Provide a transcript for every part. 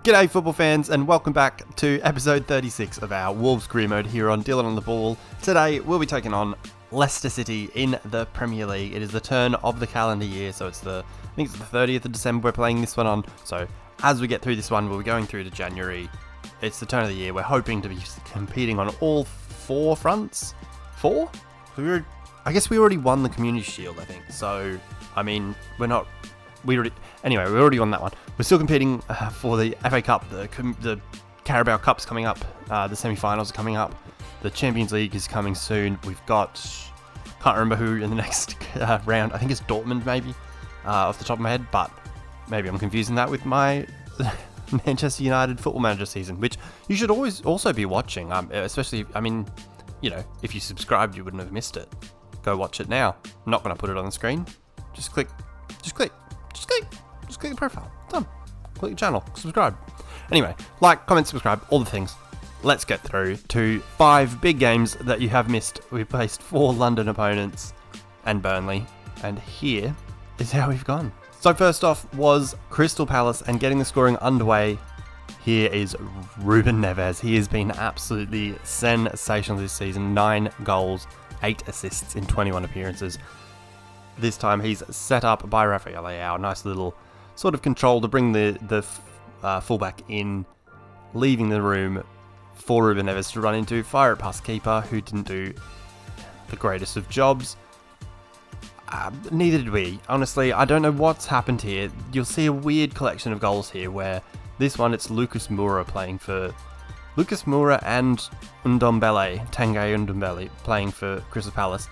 G'day football fans and welcome back to episode 36 of our Wolves career mode here on Dylan on the Ball. Today we'll be taking on Leicester City in the Premier League. It is the turn of the calendar year, so I think it's the 30th of December we're playing this one on. So as we get through this one, we'll be going through to January. It's the turn of the year. We're hoping to be competing on all four fronts. Four? I guess we already won the Community Shield, I think. So, I mean, we already won that one. We're still competing for the FA Cup, the Carabao Cup's coming up, the semi-finals are coming up, the Champions League is coming soon. We've got, can't remember who in the next round, I think it's Dortmund maybe, off the top of my head, but maybe I'm confusing that with my Manchester United Football Manager season, which you should always also be watching, especially, I mean, you know, if you subscribed you wouldn't have missed it. Go watch it now. I'm not going to put it on the screen. Just click the profile. Done. Click the channel. Subscribe. Anyway, like, comment, subscribe, all the things. Let's get through to 5 big games that you have missed. We faced 4 London opponents and Burnley, and here is how we've gone. So first off was Crystal Palace, and getting the scoring underway, here is Ruben Neves. He has been absolutely sensational this season. 9 goals, 8 assists in 21 appearances. This time he's set up by Rafael Leao. Nice little sort of control to bring the fullback in, leaving the room for Ruben Neves to run into, fire it past keeper, who didn't do the greatest of jobs. Neither did we. Honestly, I don't know what's happened here. You'll see a weird collection of goals here where this one it's Lucas Moura and Tanguy Ndombele playing for Crystal Palace.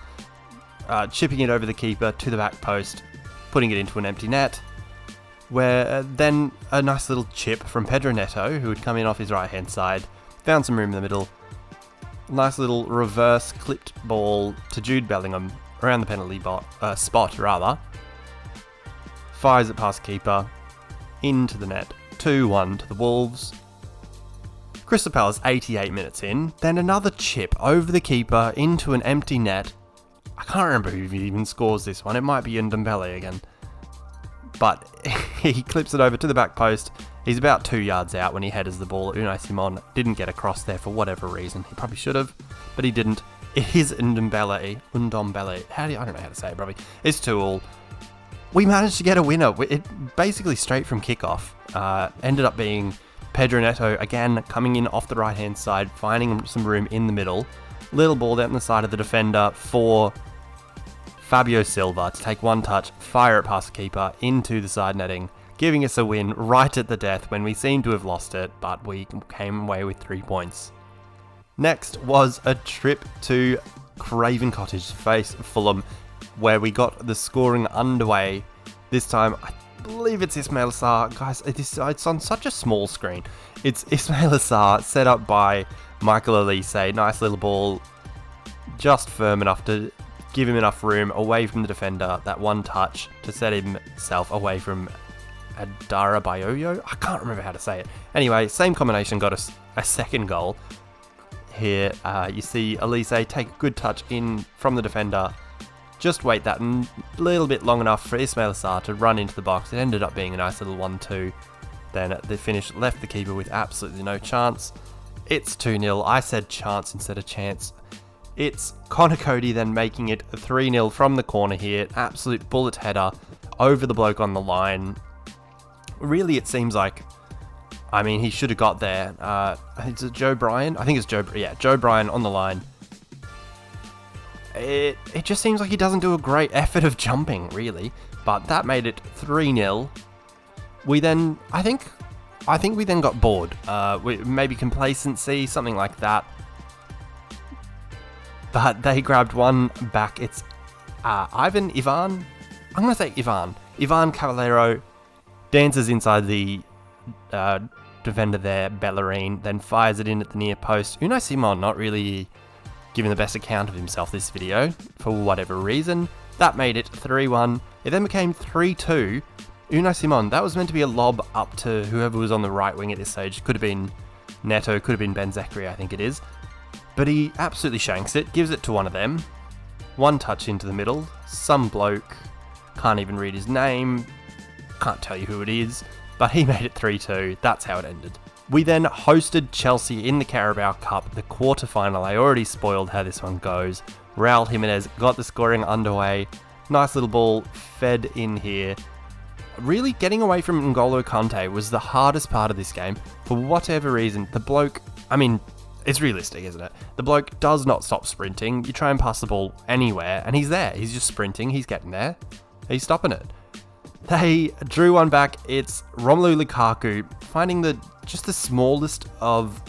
Chipping it over the keeper to the back post, putting it into an empty net, where then a nice little chip from Pedro Neto, who had come in off his right hand side, found some room in the middle, nice little reverse clipped ball to Jude Bellingham around the penalty spot, fires it past keeper, into the net, 2-1 to the Wolves. Crystal Palace 88 minutes in, then another chip over the keeper into an empty net. I can't remember who even scores this one. It might be Ndombele again. But he clips it over to the back post. He's about 2 yards out when he headers the ball. Unai Simon didn't get across there for whatever reason. He probably should have, but he didn't. It is Ndombele. I don't know how to say it probably. It's 2-2. We managed to get a winner. It basically straight from kickoff. Ended up being Pedro Neto again coming in off the right hand side, finding some room in the middle. Little ball down the side of the defender for Fabio Silva to take one touch, fire it past the keeper into the side netting, giving us a win right at the death when we seemed to have lost it, but we came away with 3 points. Next was a trip to Craven Cottage to face Fulham, where we got the scoring underway. This time, I believe it's Ismail Sarr. Guys, it's on such a small screen. It's Ismail Sarr set up by Michael Elise. Nice little ball, just firm enough to give him enough room away from the defender, that one touch to set himself away from Adara Bayoyo. I can't remember how to say it. Anyway, same combination got us a second goal. Here you see Elise take a good touch in from the defender, just wait that a little bit long enough for Ismail Sarr to run into the box. It ended up being a nice little 1-2. Then the finish left the keeper with absolutely no chance. It's 2-0. I said chance instead of chance. It's Connor Cody then making it 3-0 from the corner here. Absolute bullet header over the bloke on the line. Really, it seems like, I mean, he should have got there. Is it Joe Bryan? I think it's Joe Bryan on the line. It just seems like he doesn't do a great effort of jumping, really. But that made it 3-0. We then, I think we then got bored. Maybe complacency, something like that. But they grabbed one back. It's Ivan. I'm going to say Ivan. Ivan Cavallero dances inside the defender there, Bellerin, then fires it in at the near post. Unai Simon not really giving the best account of himself this video, for whatever reason. That made it 3-1. It then became 3-2. Unai Simon, that was meant to be a lob up to whoever was on the right wing at this stage. Could have been Neto, could have been Ben Zechri, I think it is. But he absolutely shanks it, gives it to one of them. One touch into the middle. Some bloke, can't even read his name, can't tell you who it is. but he made it 3-2. That's how it ended. We then hosted Chelsea in the Carabao Cup, the quarterfinal. I already spoiled how this one goes. Raul Jimenez got the scoring underway. Nice little ball fed in here. Really getting away from N'Golo Kante was the hardest part of this game. For whatever reason, the bloke, I mean, it's realistic, isn't it? The bloke does not stop sprinting. You try and pass the ball anywhere, and he's there. He's just sprinting. He's getting there. He's stopping it. They drew one back. It's Romelu Lukaku finding just the smallest of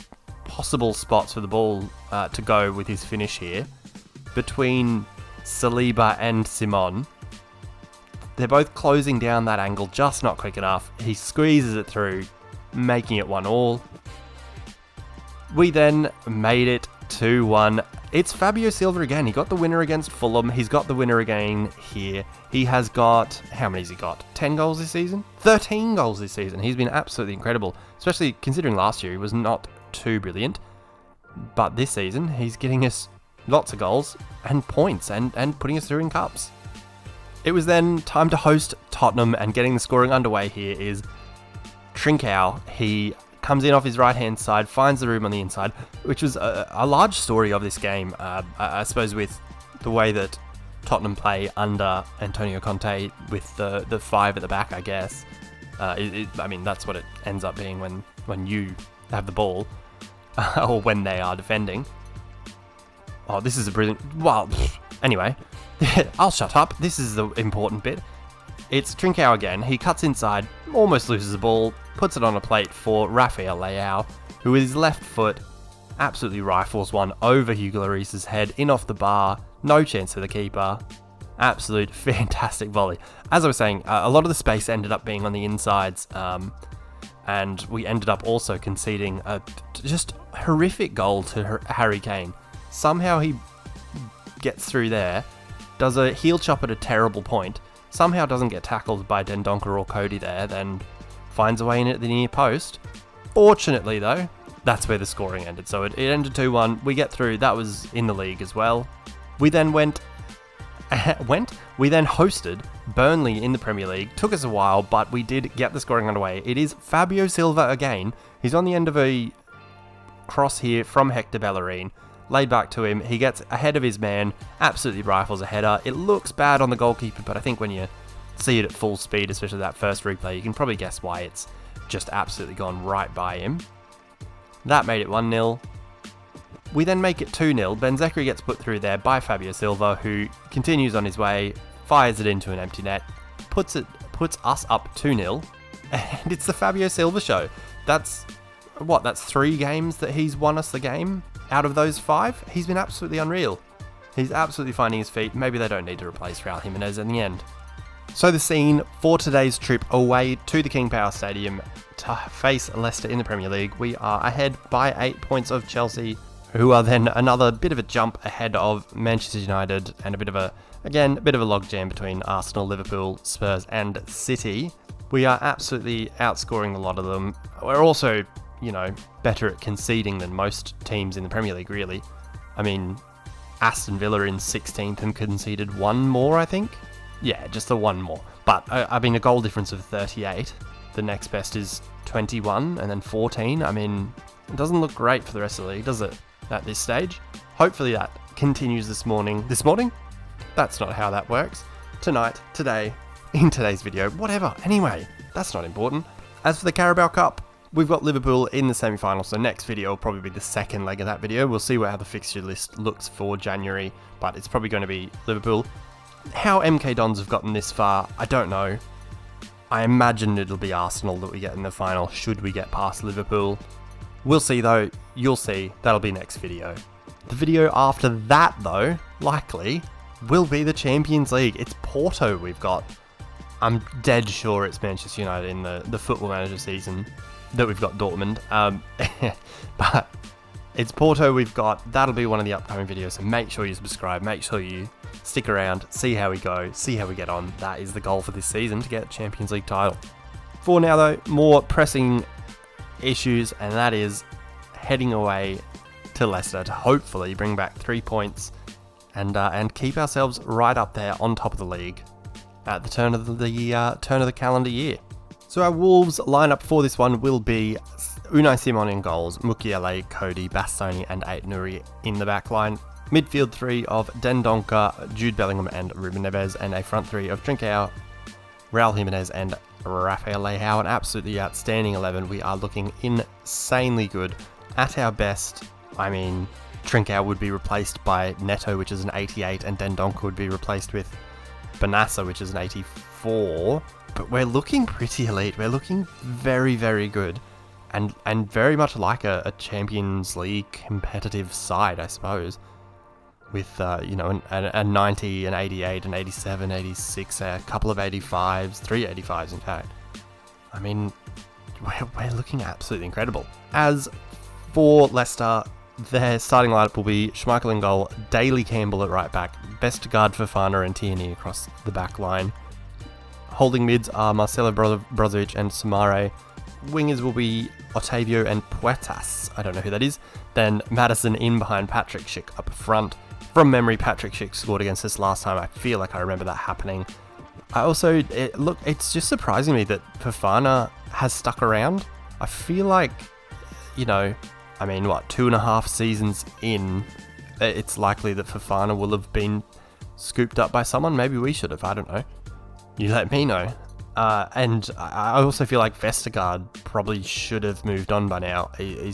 possible spots for the ball to go with his finish here. Between Saliba and Simon. They're both closing down that angle, just not quick enough. He squeezes it through, making it 1-1. We then made it 2-1. It's Fabio Silva again. He got the winner against Fulham. He's got the winner again here. He has got, how many has he got? 10 goals this season? 13 goals this season. He's been absolutely incredible, especially considering last year he was not too brilliant. But this season, he's getting us lots of goals and points and putting us through in cups. It was then time to host Tottenham, and getting the scoring underway here is Trincao. He comes in off his right-hand side, finds the room on the inside, which was a large story of this game, I suppose, with the way that Tottenham play under Antonio Conte with the five at the back, I guess. I mean, that's what it ends up being when you have the ball, or when they are defending. Oh, this is a brilliant... Well, anyway, I'll shut up. This is the important bit. It's Trincao again. He cuts inside, almost loses the ball, puts it on a plate for Rafael Leao, who with his left foot absolutely rifles one over Hugo Lloris's head, in off the bar. No chance for the keeper. Absolute fantastic volley. As I was saying, a lot of the space ended up being on the insides, and we ended up also conceding a just horrific goal to Harry Kane. Somehow he gets through there, does a heel chop at a terrible point, somehow doesn't get tackled by Dendoncker or Cody there, then finds a way in at the near post. Fortunately though, that's where the scoring ended. So it ended 2-1. We get through. That was in the league as well. We then we then hosted Burnley in the Premier League. Took us a while, but we did get the scoring underway. It is Fabio Silva again. He's on the end of a cross here from Hector Bellerin. Laid back to him. He gets ahead of his man. Absolutely rifles a header. It looks bad on the goalkeeper, but I think when you see it at full speed, especially that first replay, you can probably guess why it's just absolutely gone right by him. That made it 1-0. We then make it 2-0. Ben Zekri gets put through there by Fabio Silva, who continues on his way, fires it into an empty net, puts us up 2-0, and it's the Fabio Silva show. That's 3 games that he's won us the game out of those 5. He's been absolutely unreal. He's absolutely finding his feet. Maybe they don't need to replace Raul Jimenez in the end. So the scene for today's trip away to the King Power Stadium to face Leicester in the Premier League. We are ahead by 8 points of Chelsea, who are then another bit of a jump ahead of Manchester United, and a bit of a logjam between Arsenal, Liverpool, Spurs and City. We are absolutely outscoring a lot of them. We're also, better at conceding than most teams in the Premier League, really. I mean, Aston Villa in 16th and conceded 1 more, I think. Yeah, just the 1 more. But, I mean, a goal difference of 38. The next best is 21 and then 14. I mean, it doesn't look great for the rest of the league, does it, at this stage? Hopefully that continues this morning. This morning? That's not how that works. Tonight, today, in today's video, whatever. Anyway, that's not important. As for the Carabao Cup, we've got Liverpool in the semi-final, so next video will probably be the second leg of that video. We'll see how the fixture list looks for January, but it's probably going to be Liverpool. How MK Dons have gotten this far, I don't know. I imagine it'll be Arsenal that we get in the final, should we get past Liverpool. We'll see though, you'll see, that'll be next video. The video after that though, likely, will be the Champions League. It's Porto we've got. I'm dead sure it's Manchester United in the Football Manager season that we've got Dortmund. But it's Porto we've got. That'll be one of the upcoming videos, so make sure you subscribe, make sure you stick around, see how we go, see how we get on. That is the goal for this season, to get Champions League title. For now though, more pressing issues, and that is heading away to Leicester to hopefully bring back 3 points and keep ourselves right up there on top of the league at the turn of the calendar year. So our Wolves lineup for this one will be Unai Simon in goals, Mukiele, Cody, Bastoni and Ait-Nouri in the back line. Midfield three of Dendoncker, Jude Bellingham and Ruben Neves, and a front three of Trincao, Raul Jimenez and Rafael Leao. An absolutely outstanding 11. We are looking insanely good. At our best, I mean, Trincao would be replaced by Neto, which is an 88, and Dendoncker would be replaced with Benassa, which is an 84. But we're looking pretty elite. We're looking very, very good. And very much like a Champions League competitive side, I suppose. With, a 90, an 88, an 87, 86, a couple of 85s, 3 85s in fact. I mean, we're looking absolutely incredible. As for Leicester, their starting lineup will be Schmeichel in goal, Daly Campbell at right back, Vestergaard, Fofana and Tierney across the back line. Holding mids are Marcelo Brozovic and Samare. Wingers will be Otavio and Puertas. I don't know who that is. Then Madison in behind Patrick Schick up front. From memory, Patrick Schick scored against us last time. I feel like I remember that happening. It's just surprising me that Fofana has stuck around. I feel like, 2.5 seasons in, it's likely that Fofana will have been scooped up by someone. Maybe we should have. I don't know. You let me know. And I also feel like Vestergaard probably should have moved on by now. He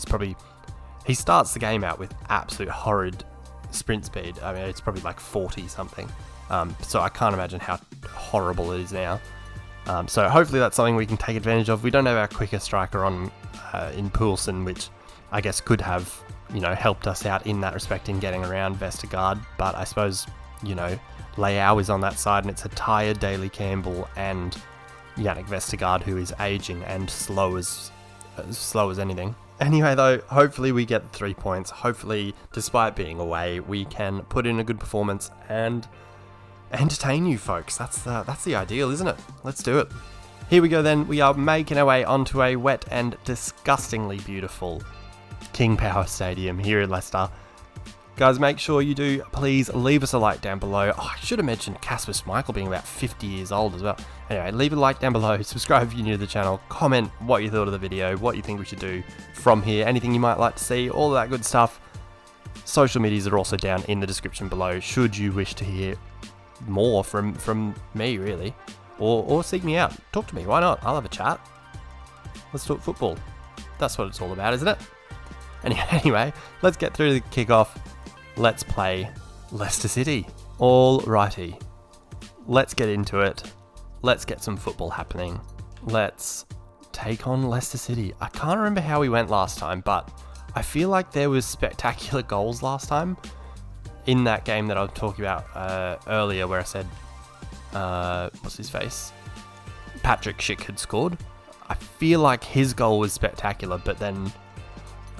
starts the game out with absolute horrid sprint speed. I mean, it's probably like 40 something. So I can't imagine how horrible it is now. So hopefully that's something we can take advantage of. We don't have our quicker striker on in Poulsen, which I guess could have, helped us out in that respect in getting around Vestergaard. But I suppose, Leao is on that side, and it's a tired Daly Campbell and Yannick Vestergaard who is aging and slow as anything. Anyway, though, hopefully we get the 3 points. Hopefully, despite being away, we can put in a good performance and entertain you folks. That's the ideal, isn't it? Let's do it. Here we go then. We are making our way onto a wet and disgustingly beautiful King Power Stadium here in Leicester. Guys, make sure you do please leave us a like down below. Oh, I should have mentioned Kasper Schmeichel being about 50 years old as well. Anyway, leave a like down below, subscribe if you're new to the channel, comment what you thought of the video, what you think we should do from here, anything you might like to see, all of that good stuff. Social medias are also down in the description below, should you wish to hear more from me, really. Or seek me out. Talk to me, why not? I'll have a chat. Let's talk football. That's what it's all about, isn't it? Anyway, let's get through the kickoff. Let's play Leicester City. Alrighty. Let's get into it. Let's get some football happening. Let's take on Leicester City. I can't remember how we went last time, but I feel like there was spectacular goals last time in that game that I was talking about earlier where I said, what's his face? Patrick Schick had scored. I feel like his goal was spectacular, but then,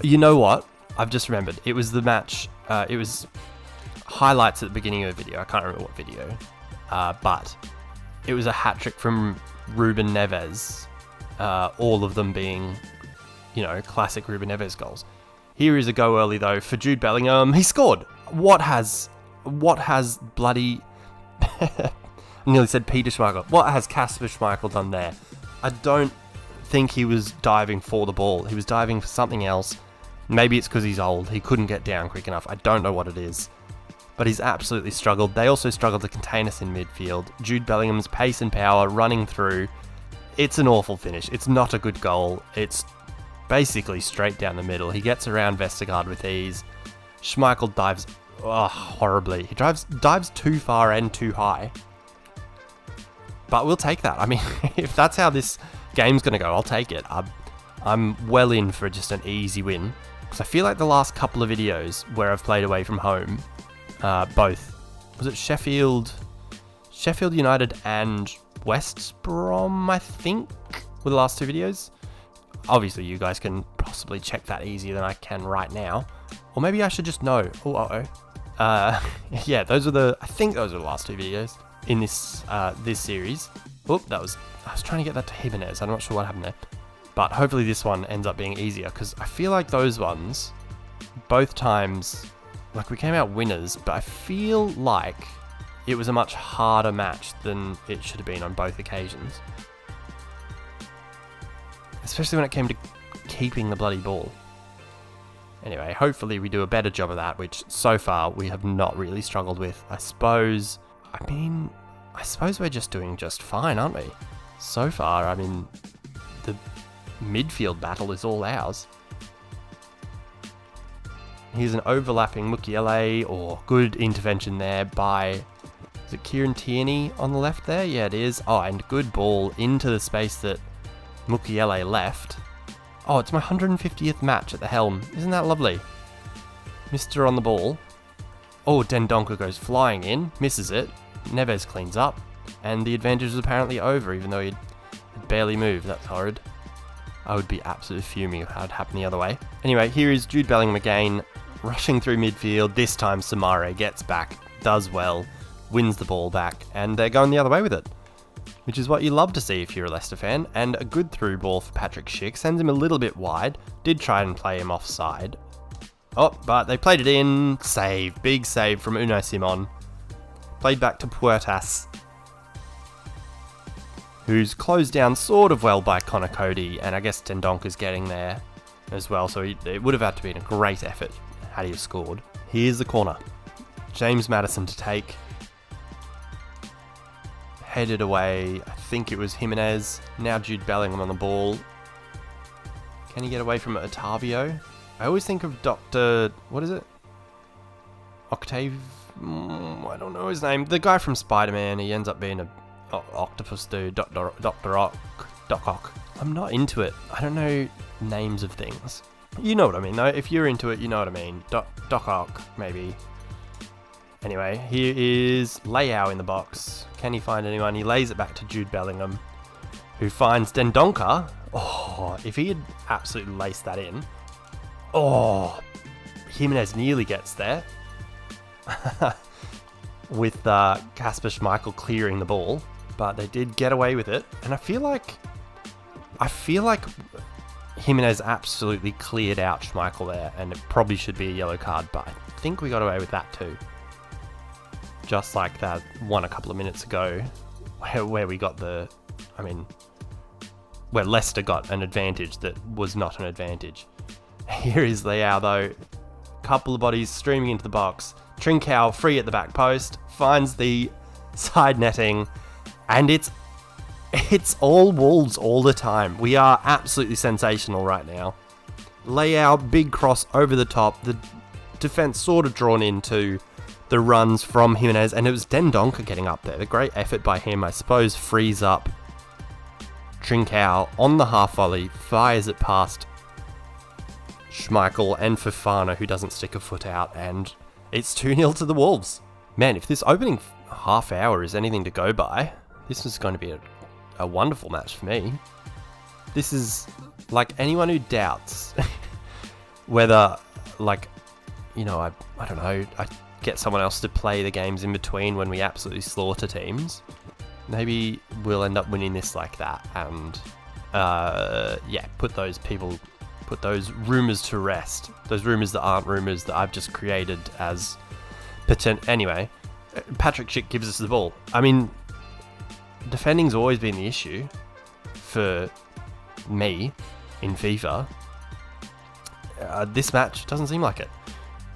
you know what? I've just remembered. It was the match. It was highlights at the beginning of the video. I can't remember what video. But it was a hat-trick from Ruben Neves. All of them being, classic Ruben Neves goals. Here is a go early, though, for Jude Bellingham. He scored! What has bloody... I nearly said Peter Schmeichel. What has Kasper Schmeichel done there? I don't think he was diving for the ball. He was diving for something else. Maybe it's because he's old. He couldn't get down quick enough. I don't know what it is. But he's absolutely struggled. They also struggled to contain us in midfield. Jude Bellingham's pace and power running through. It's an awful finish. It's not a good goal. It's basically straight down the middle. He gets around Vestergaard with ease. Schmeichel dives horribly. He dives too far and too high. But we'll take that. I mean, if that's how this game's going to go, I'll take it. I'm well in for just an easy win. Because I feel like the last couple of videos where I've played away from home, both, was it Sheffield United and West Brom, I think, were the last two videos. Obviously, you guys can possibly check that easier than I can right now. Or maybe I should just know. Yeah, I think those were the last two videos in this series. I was trying to get that to Jimenez. I'm not sure what happened there. But hopefully this one ends up being easier, because I feel like those ones, both times, like we came out winners, but I feel like it was a much harder match than it should have been on both occasions. especially when it came to keeping the bloody ball. Anyway, hopefully we do a better job of that, which so far we have not really struggled with. I suppose we're just doing just fine, aren't we? So far, I mean, the midfield battle is all ours. Here's an overlapping Mukiele, or good intervention there by, is it Kieran Tierney on the left there? Yeah, it is. Oh, and good ball into the space that Mukiele left. Oh, it's my 150th match at the helm. Isn't that lovely? Mr. on the ball. Oh, Dendoncker goes flying in, misses it. Neves cleans up, and the advantage is apparently over, even though he'd barely moved. That's horrid. I would be absolutely fuming if that had happened the other way. Anyway, here is Jude Bellingham again, rushing through midfield. This time Samare gets back, does well, wins the ball back, and they're going the other way with it. Which is what you love to see if you're a Leicester fan, and a good through ball for Patrick Schick, sends him a little bit wide, did try and play him offside. Oh, but they played it in, save, big save from Unai Simon. Played back to Puertas, who's closed down sort of well by Connor Cody, and I guess Tendonk's getting there as well, so it would have had to be a great effort had he have scored. Here's the corner. James Maddison to take. Headed away, I think it was Jimenez. Now Jude Bellingham on the ball. Can he get away from Otavio? I always think of Dr. What is it? Octave? I don't know his name. The guy from Spider-Man. He ends up being a octopus dude. Dr. Doc Ock. I'm not into it. I don't know names of things. You know what I mean, though. If you're into it, you know what I mean. Doc Ock, maybe. Anyway, here is Leao in the box. Can he find anyone? He lays it back to Jude Bellingham, who finds Dendoncker. Oh, if he had absolutely laced that in. Oh, Jimenez nearly gets there. With Kasper Schmeichel clearing the ball, but they did get away with it. And I feel like Jimenez absolutely cleared out Schmeichel there, and it probably should be a yellow card, but I think we got away with that too. Just like that one a couple of minutes ago, where we got where Leicester got an advantage that was not an advantage. Here is Leao though, couple of bodies streaming into the box. Trincao free at the back post, finds the side netting, and it's all Wolves all the time. We are absolutely sensational right now. Leao, big cross over the top, the defense sort of drawn into the runs from Jimenez, and it was Dendoncker getting up there. The great effort by him, I suppose, frees up Trincao on the half volley, fires it past Schmeichel and Fofana, who doesn't stick a foot out, and it's 2-0 to the Wolves. Man, if this opening half hour is anything to go by, this is going to be a wonderful match for me. This is, like, anyone who doubts whether, like, you know, I don't know, I get someone else to play the games in between when we absolutely slaughter teams. Maybe we'll end up winning this like that, and put those rumours to rest. Those rumours that aren't rumours that I've just created as Anyway, Patrick Schick gives us the ball. I mean, defending's always been the issue for me in FIFA. This match doesn't seem like it.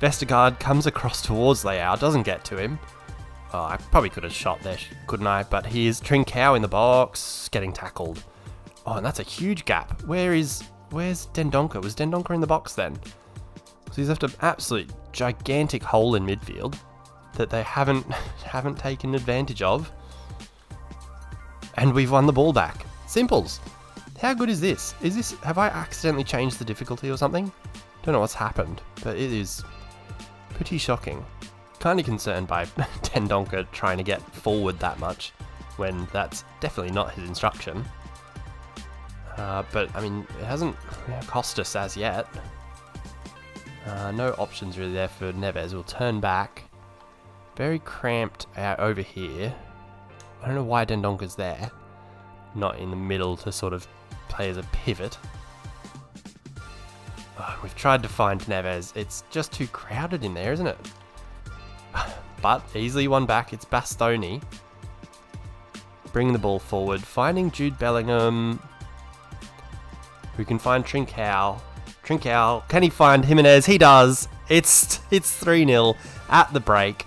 Vestergaard comes across towards Leao, doesn't get to him. Oh, I probably could have shot there, couldn't I? But here's Trincao in the box, getting tackled. Oh, and that's a huge gap. Where's Dendoncker? Was Dendoncker in the box then? So he's left an absolute gigantic hole in midfield that they haven't taken advantage of. And we've won the ball back. Simples. How good is this? Have I accidentally changed the difficulty or something? Don't know what's happened, but it is pretty shocking. Kind of concerned by Dendoncker trying to get forward that much when that's definitely not his instruction. But, I mean, it hasn't cost us as yet. No options really there for Neves. We'll turn back. Very cramped out over here. I don't know why Dendoncker's there. Not in the middle to sort of play as a pivot. Oh, we've tried to find Neves. It's just too crowded in there, isn't it? But easily won back. It's Bastoni. Bringing the ball forward. Finding Jude Bellingham. who can find Trincao. Trincao, can he find Jimenez? He does. It's 3-0 at the break.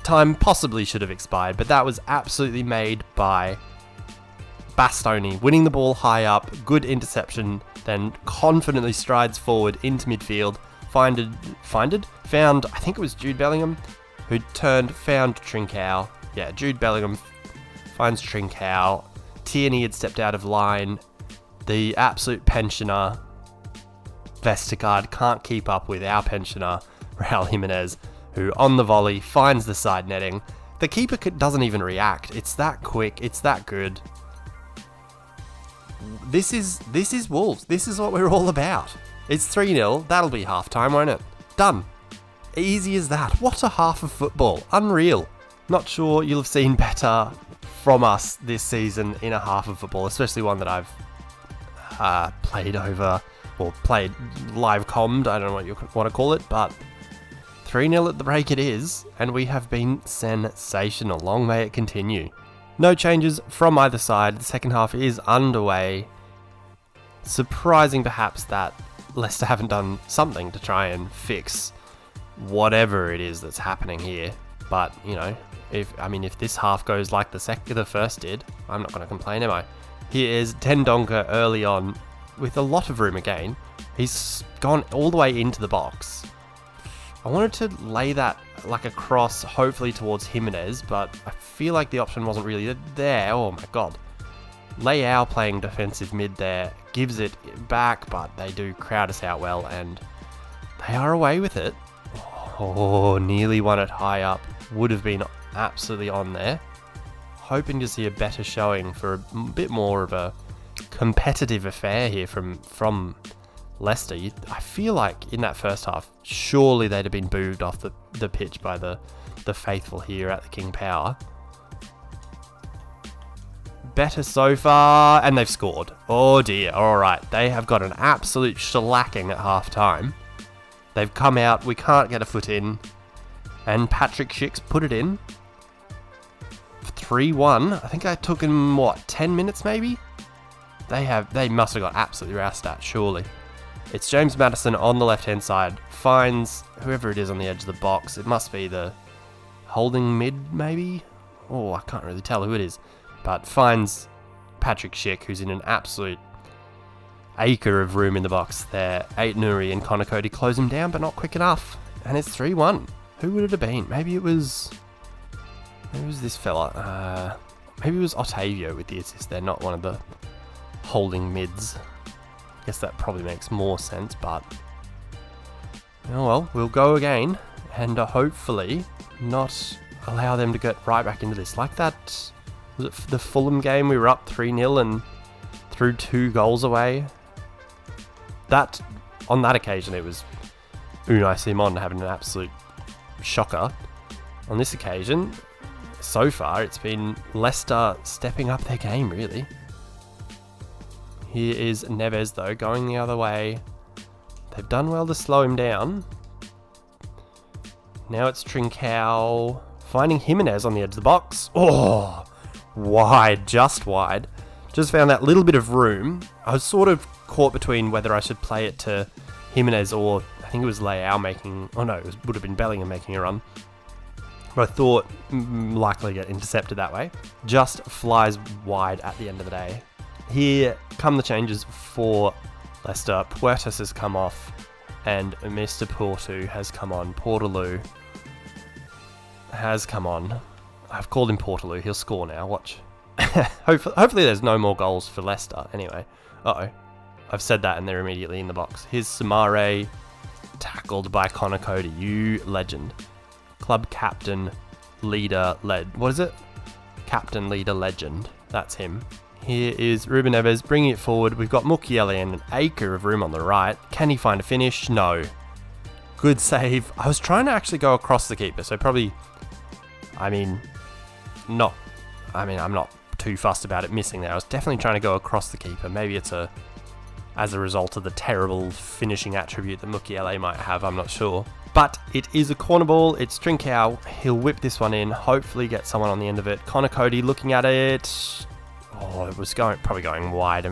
Time possibly should have expired, but that was absolutely made by Bastoni, winning the ball high up, good interception, then confidently strides forward into midfield, found, I think it was Jude Bellingham, who found Trincao. Yeah, Jude Bellingham finds Trincao. Tierney had stepped out of line. The absolute pensioner, Vestergaard, can't keep up with our pensioner, Raul Jimenez, who on the volley finds the side netting. The keeper doesn't even react. It's that quick. It's that good. This is Wolves. This is what we're all about. It's 3-0. That'll be half-time, won't it? Done. Easy as that. What a half of football. Unreal. Not sure you'll have seen better from us this season in a half of football, especially one that I've played live commed. I don't know what you want to call it, but 3-0 at the break it is, and we have been sensational. Long may it continue. No changes from either side. The second half is underway. Surprising perhaps that Leicester haven't done something to try and fix whatever it is that's happening here. But, you know, if this half goes like the first did, I'm not going to complain, am I? Here is Tendonga early on with a lot of room again. He's gone all the way into the box. I wanted to lay that like across, hopefully towards Jimenez, but I feel like the option wasn't really there. Oh my god. Leao playing defensive mid there gives it back, but they do crowd us out well, and they are away with it. Oh, nearly won it high up. Would have been absolutely on there. Hoping to see a better showing for a bit more of a competitive affair here from Leicester. I feel like in that first half, surely they'd have been booed off the pitch by the faithful here at the King Power. Better so far, and they've scored. Oh dear, alright. They have got an absolute shellacking at half time. They've come out, we can't get a foot in, and Patrick Schick's put it in. 3-1. I think I took him, 10 minutes maybe? They must have got absolutely roused at, surely. It's James Maddison on the left-hand side, finds whoever it is on the edge of the box. It must be the holding mid, maybe? Oh, I can't really tell who it is. But finds Patrick Schick, who's in an absolute acre of room in the box there. Ait-Nouri and Connor Cody close him down, but not quick enough. And it's 3-1. Who would it have been? Maybe it was this fella. Maybe it was Otavio with the assist there, not one of the holding mids. Guess that probably makes more sense, but oh well, we'll go again and hopefully not allow them to get right back into this. Like that, was it the Fulham game? We were up 3-0 and threw 2 goals away. On that occasion, it was Unai Simon having an absolute shocker. On this occasion, so far, it's been Leicester stepping up their game, really. Here is Neves, though, going the other way. They've done well to slow him down. Now it's Trincao finding Jimenez on the edge of the box. Oh, wide, just wide. Just found that little bit of room. I was sort of caught between whether I should play it to Jimenez or I think it was Leao making... Oh no, would have been Bellingham making a run. But I thought likely get intercepted that way. Just flies wide at the end of the day. Here come the changes for Leicester. Puertas has come off and Mr. Porto has come on. Portaloo has come on. I've called him Portaloo. He'll score now. Watch. Hopefully there's no more goals for Leicester. Anyway. Uh-oh. I've said that and they're immediately in the box. Here's Samare, tackled by Connor Cody. You legend. Club captain, leader, what is it? Captain, leader, legend. That's him. Here is Ruben Neves bringing it forward. We've got Mukiele and an acre of room on the right. Can he find a finish? No. Good save. I was trying to actually go across the keeper, so probably... I'm not too fussed about it missing there. I was definitely trying to go across the keeper. Maybe it's as a result of the terrible finishing attribute that Mukiele might have, I'm not sure. But it is a corner ball. It's Trincao. He'll whip this one in, hopefully get someone on the end of it. Connor Cody looking at it. Oh, it was probably going wide.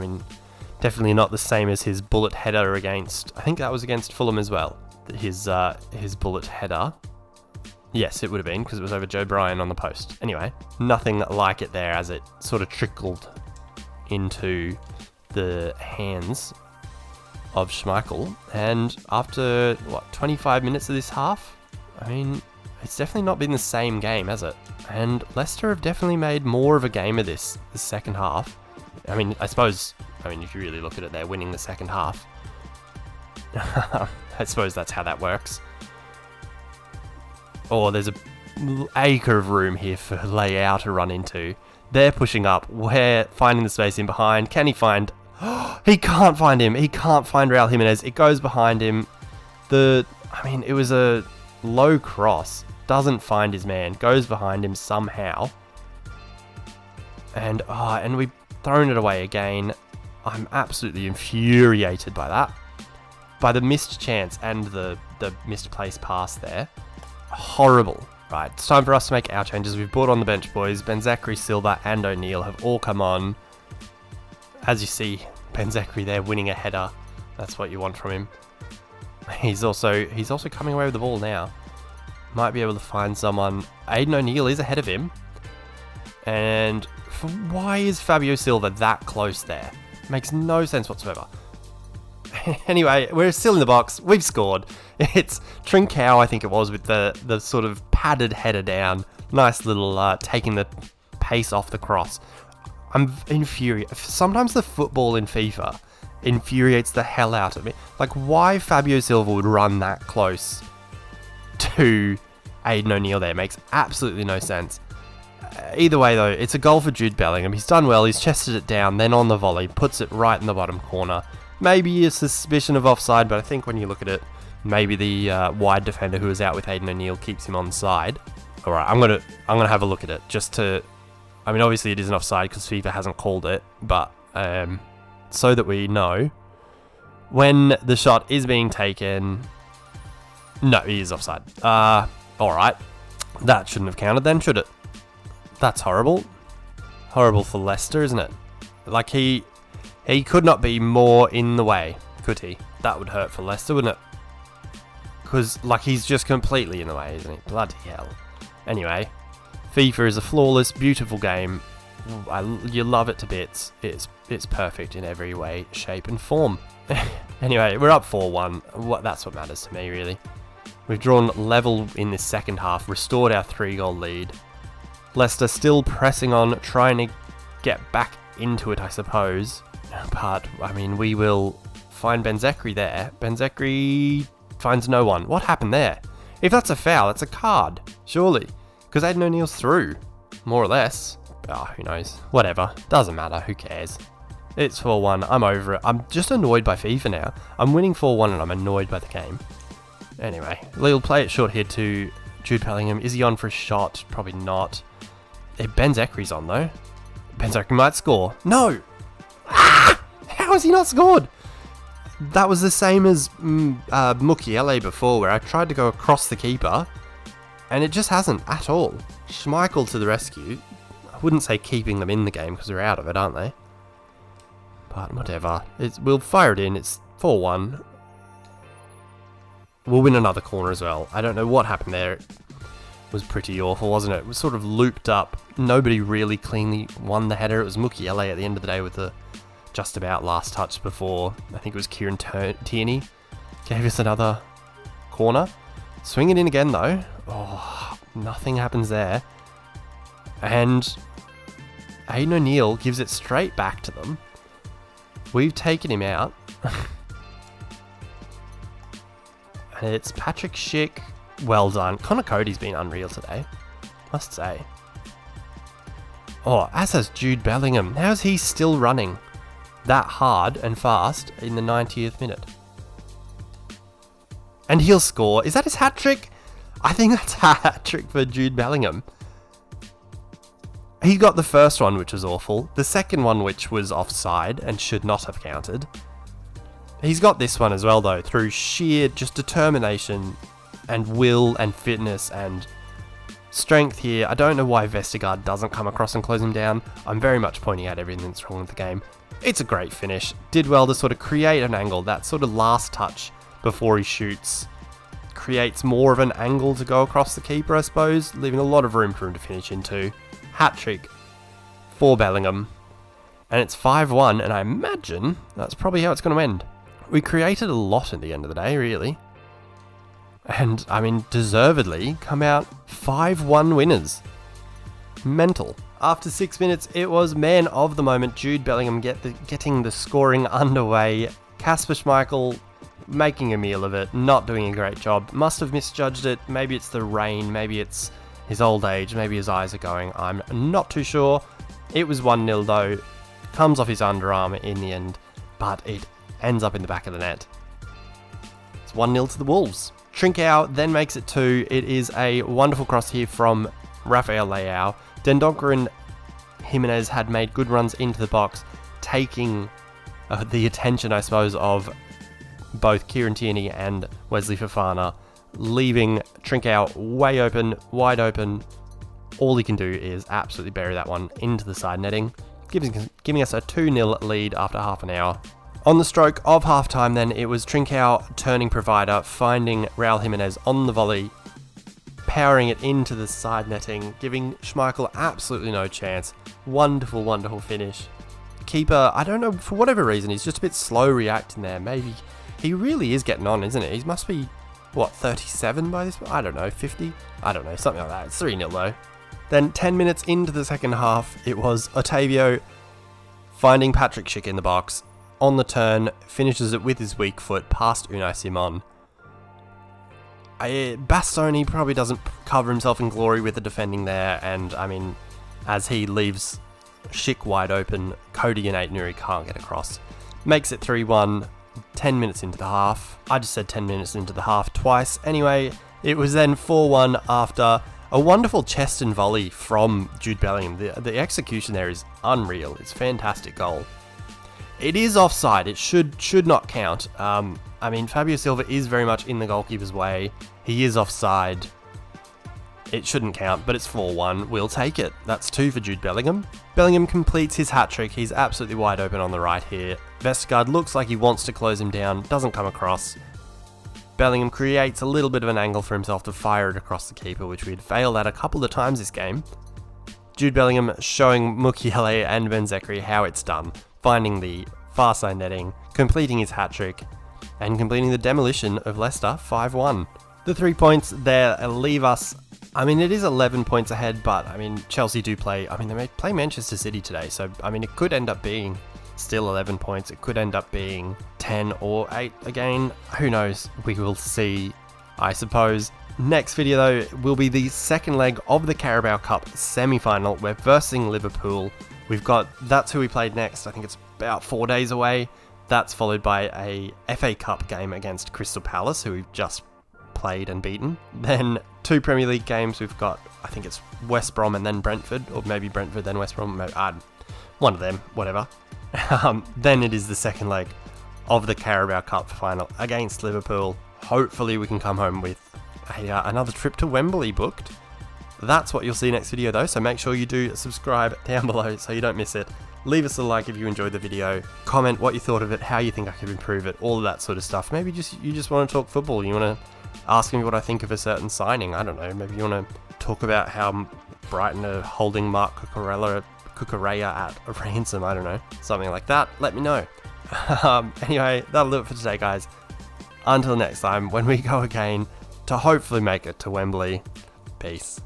Definitely not the same as his bullet header against, I think that was against Fulham as well. His bullet header. Yes, it would have been, because it was over Joe Bryan on the post. Anyway, nothing like it there as it sort of trickled into the hands of Schmeichel. And after, 25 minutes of this half? I mean, it's definitely not been the same game, has it? And Leicester have definitely made more of a game of this the second half. I mean, if you really look at it, they're winning the second half. I suppose that's how that works. Oh, there's a acre of room here for Leao to run into. They're pushing up. We're finding the space in behind. Can he find... He can't find him. He can't find Raul Jimenez. It goes behind him. It was a low cross. Doesn't find his man. Goes behind him somehow. And we've thrown it away again. I'm absolutely infuriated by that. By the missed chance and the misplaced pass there. Horrible. Right, it's time for us to make our changes. We've brought on the bench boys. Ben-Zachary, Silva and O'Neill have all come on. As you see, Ben-Zachary there winning a header. That's what you want from him. He's also coming away with the ball now. Might be able to find someone. Aidan O'Neill is ahead of him. And why is Fabio Silva that close there? Makes no sense whatsoever. Anyway, we're still in the box. We've scored. It's Trincao, I think it was, with the sort of padded header down. Nice little taking the pace off the cross. I'm infuriated. Sometimes the football in FIFA infuriates the hell out of me. Like, why Fabio Silva would run that close to Aidan O'Neill there makes absolutely no sense. Either way, though, it's a goal for Jude Bellingham. He's done well. He's chested it down, then on the volley, puts it right in the bottom corner. Maybe a suspicion of offside, but I think when you look at it, maybe the wide defender who was out with Aidan O'Neill keeps him onside. All right, I'm gonna have a look at it just to. I mean, obviously it isn't offside because FIFA hasn't called it, but so that we know when the shot is being taken. No, he is offside. All right, that shouldn't have counted then, should it? That's horrible. Horrible for Leicester, isn't it? Like he could not be more in the way, could he? That would hurt for Leicester, wouldn't it? Because, like, he's just completely in the way, isn't he? Bloody hell. Anyway, FIFA is a flawless, beautiful game. You love it to bits. It's perfect in every way, shape and form. Anyway, we're up 4-1. That's what matters to me, really. We've drawn level in this second half, restored our 3-goal lead. Leicester still pressing on, trying to get back into it, I suppose. But, I mean, we will find Ben-Zachary there. Ben-Zachary finds no one. What happened there? If that's a foul, that's a card, surely. Because Aidan O'Neill's through, more or less. Who knows? Whatever. Doesn't matter. Who cares? It's 4-1. I'm over it. I'm just annoyed by FIFA now. I'm winning 4-1 and I'm annoyed by the game. Anyway, we'll play it short here to Jude Bellingham. Is he on for a shot? Probably not. Ben-Zachary's on, though. Ben-Zachary might score. No! How has he not scored? That was the same as Mukiele before, where I tried to go across the keeper, and it just hasn't at all. Schmeichel to the rescue. I wouldn't say keeping them in the game, because they're out of it, aren't they? But whatever. We'll fire it in. It's 4-1. We'll win another corner as well. I don't know what happened there. It was pretty awful, wasn't it? It was sort of looped up. Nobody really cleanly won the header. It was Mukiele at the end of the day with the just about last touch before, I think it was Kieran Tierney, gave us another corner. Swing it in again, though. Oh, nothing happens there. And Aidan O'Neill gives it straight back to them. We've taken him out. And it's Patrick Schick. Well done. Connor Cody's been unreal today, must say. Oh, as has Jude Bellingham. How's he still running that hard and fast in the 90th minute? And he'll score. Is that his hat-trick? I think that's a hat-trick for Jude Bellingham. He got the first one, which was awful. The second one, which was offside and should not have counted. He's got this one as well, though, through sheer just determination and will and fitness and Strength here, I don't know why Vestergaard doesn't come across and close him down. I'm very much pointing out everything that's wrong with the game. It's a great finish. Did well to sort of create an angle. That sort of last touch before he shoots creates more of an angle to go across the keeper, I suppose, leaving a lot of room for him to finish into. Hat-trick for Bellingham. And it's 5-1, and I imagine that's probably how it's going to end. We created a lot at the end of the day, really. And, I mean, deservedly come out 5-1 winners. Mental. After 6 minutes, it was man of the moment, Jude Bellingham getting the scoring underway. Kasper Schmeichel making a meal of it, not doing a great job. Must have misjudged it. Maybe it's the rain, maybe it's his old age, maybe his eyes are going. I'm not too sure. It was 1-0 though. Comes off his underarm in the end, but it ends up in the back of the net. It's 1-0 to the Wolves. Trincao then makes it 2. It is a wonderful cross here from Rafael Leao. Dendoncker and Jimenez had made good runs into the box, taking the attention, I suppose, of both Kieran Tierney and Wesley Fofana, leaving Trincao way open, wide open. All he can do is absolutely bury that one into the side netting, giving us a 2-0 lead after half an hour. On the stroke of half-time then, it was Trincao turning provider, finding Raul Jimenez on the volley, powering it into the side netting, giving Schmeichel absolutely no chance. Wonderful, wonderful finish. Keeper, I don't know, for whatever reason, he's just a bit slow reacting there. Maybe he really is getting on, isn't he? He must be, what, 37 by this? I don't know, 50? I don't know, something like that. It's 3-0 though. Then 10 minutes into the second half, it was Otavio finding Patrick Schick in the box. On the turn, finishes it with his weak foot past Unai Simon. Bastoni probably doesn't cover himself in glory with the defending there, and I mean, as he leaves Schick wide open, Cody and Aït-Nouri can't get across. Makes it 3-1, 10 minutes into the half. I just said 10 minutes into the half twice. Anyway, it was then 4-1 after a wonderful chest and volley from Jude Bellingham. The execution there is unreal. It's a fantastic goal. It is offside. It should not count. I mean, Fabio Silva is very much in the goalkeeper's way. He is offside. It shouldn't count, but it's 4-1. We'll take it. That's 2 for Jude Bellingham. Bellingham completes his hat-trick. He's absolutely wide open on the right here. Vestergaard looks like he wants to close him down. Doesn't come across. Bellingham creates a little bit of an angle for himself to fire it across the keeper, which we had failed at a couple of times this game. Jude Bellingham showing Mukiele and Ben-Zekri how it's done. Finding the far side netting, completing his hat-trick, and completing the demolition of Leicester 5-1. The 3 points there leave us, I mean, it is 11 points ahead, but I mean, Chelsea do play, I mean, they may play Manchester City today, so I mean, it could end up being still 11 points. It could end up being 10 or 8 again. Who knows? We will see, I suppose. Next video though will be the second leg of the Carabao Cup semi-final. We're versing Liverpool. That's who we played next. I think it's about 4 days away. That's followed by a FA Cup game against Crystal Palace, who we've just played and beaten. Then 2 Premier League games. We've got, I think it's West Brom and then Brentford, or maybe Brentford then West Brom. One of them, whatever. Then it is the second leg of the Carabao Cup final against Liverpool. Hopefully we can come home with another trip to Wembley booked. That's what you'll see next video though, so make sure you do subscribe down below so you don't miss it. Leave us a like if you enjoyed the video. Comment what you thought of it, how you think I could improve it, all of that sort of stuff. Maybe you just want to talk football. You want to ask me what I think of a certain signing. I don't know. Maybe you want to talk about how Brighton are holding Mark Cucurella at a ransom. I don't know. Something like that. Let me know. Anyway, that'll do it for today, guys. Until next time, when we go again to hopefully make it to Wembley. Peace.